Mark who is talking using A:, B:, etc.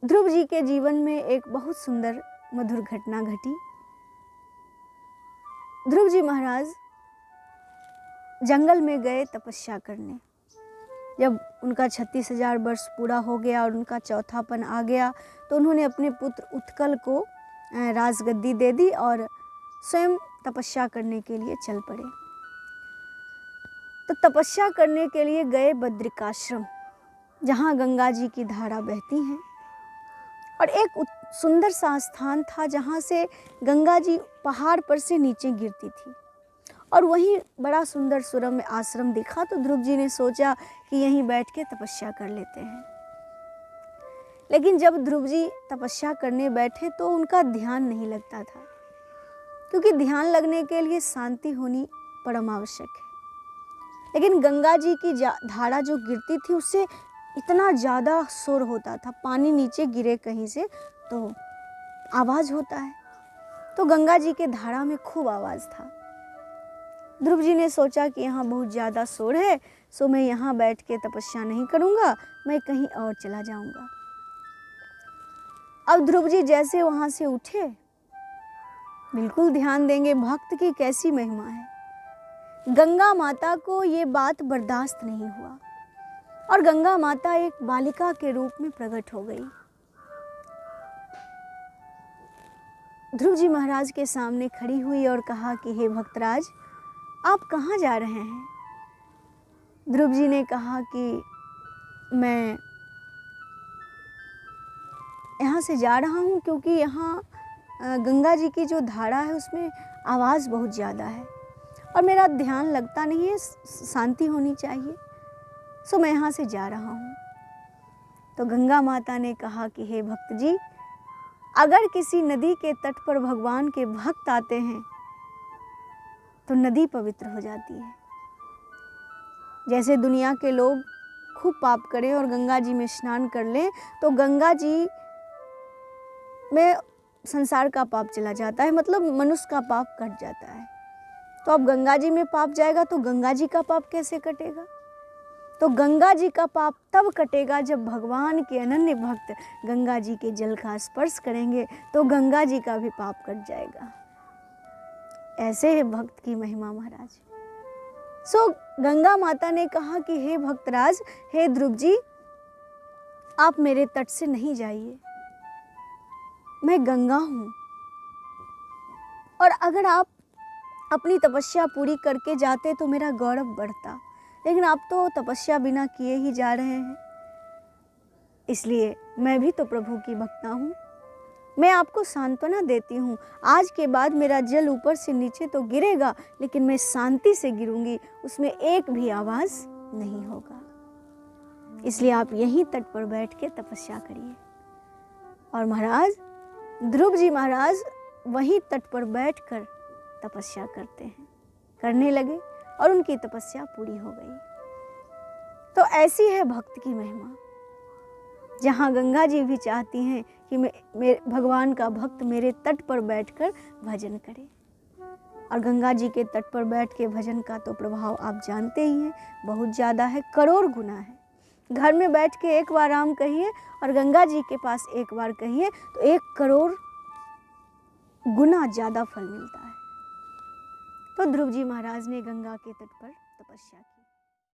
A: ध्रुव जी के जीवन में एक बहुत सुंदर मधुर घटना घटी। ध्रुव जी महाराज जंगल में गए तपस्या करने। जब उनका 36,000 वर्ष पूरा हो गया और उनका चौथापन आ गया तो उन्होंने अपने पुत्र उत्कल को राजगद्दी दे दी और स्वयं तपस्या करने के लिए चल पड़े। तो तपस्या करने के लिए गए बद्रिकाश्रम, जहाँ गंगा जी की धारा बहती हैं, और एक सुंदर सा स्थान था जहाँ से गंगा जी पहाड़ पर से नीचे गिरती थी, और वहीं बड़ा सुंदर सुरम्य आश्रम दिखा। तो ध्रुव जी ने सोचा कि यहीं बैठ के तपस्या कर लेते हैं। लेकिन जब ध्रुव जी तपस्या करने बैठे तो उनका ध्यान नहीं लगता था, क्योंकि ध्यान लगने के लिए शांति होनी परम आवश्यक है। लेकिन गंगा जी की धारा जो गिरती थी उससे इतना ज़्यादा शोर होता था, पानी नीचे गिरे कहीं से तो आवाज़ होता है। तो गंगा जी के धारा में खूब आवाज़ था। ध्रुव जी ने सोचा कि यहाँ बहुत ज़्यादा शोर है, सो मैं यहाँ बैठ के तपस्या नहीं करूँगा, मैं कहीं और चला जाऊँगा। अब ध्रुव जी जैसे वहाँ से उठे, बिल्कुल ध्यान देंगे भक्त की कैसी महिमा है। गंगा माता को ये बात बर्दाश्त नहीं हुआ और गंगा माता एक बालिका के रूप में प्रकट हो गई। ध्रुव जी महाराज के सामने खड़ी हुई और कहा कि हे भक्तराज, आप कहाँ जा रहे हैं? ध्रुव जी ने कहा कि मैं यहाँ से जा रहा हूँ क्योंकि यहाँ गंगा जी की जो धारा है उसमें आवाज़ बहुत ज़्यादा है और मेरा ध्यान लगता नहीं है, शांति होनी चाहिए, सो मैं यहाँ से जा रहा हूँ। तो गंगा माता ने कहा कि हे भक्त जी, अगर किसी नदी के तट पर भगवान के भक्त आते हैं तो नदी पवित्र हो जाती है। जैसे दुनिया के लोग खूब पाप करें और गंगा जी में स्नान कर लें तो गंगा जी में संसार का पाप चला जाता है, मतलब मनुष्य का पाप कट जाता है। तो अब गंगा जी में पाप जाएगा तो गंगा जी का पाप कैसे कटेगा? तो गंगा जी का पाप तब कटेगा जब भगवान के अनन्य भक्त गंगा जी के जल का स्पर्श करेंगे, तो गंगा जी का भी पाप कट जाएगा। ऐसे है भक्त की महिमा महाराज। सो गंगा माता ने कहा कि हे भक्तराज, हे ध्रुव जी, आप मेरे तट से नहीं जाइए, मैं गंगा हूँ, और अगर आप अपनी तपस्या पूरी करके जाते तो मेरा गौरव बढ़ता, लेकिन आप तो तपस्या बिना किए ही जा रहे हैं। इसलिए मैं भी तो प्रभु की भक्ता हूँ, मैं आपको सांत्वना देती हूँ। आज के बाद मेरा जल ऊपर से नीचे तो गिरेगा, लेकिन मैं शांति से गिरूंगी, उसमें एक भी आवाज़ नहीं होगा। इसलिए आप यहीं तट पर बैठ के तपस्या करिए। और महाराज ध्रुव जी महाराज वहीं तट पर बैठकर तपस्या करने लगे और उनकी तपस्या पूरी हो गई। तो ऐसी है भक्त की महिमा, जहाँ गंगा जी भी चाहती हैं कि मेरे भगवान का भक्त मेरे तट पर बैठकर भजन करे। और गंगा जी के तट पर बैठ के भजन का तो प्रभाव आप जानते ही हैं, बहुत ज़्यादा है, करोड़ गुना है। घर में बैठ के एक बार राम कहिए और गंगा जी के पास एक बार कहिए तो 1 करोड़ गुना ज़्यादा फल मिलता है। तो ध्रुव जी महाराज ने गंगा के तट पर तपस्या की।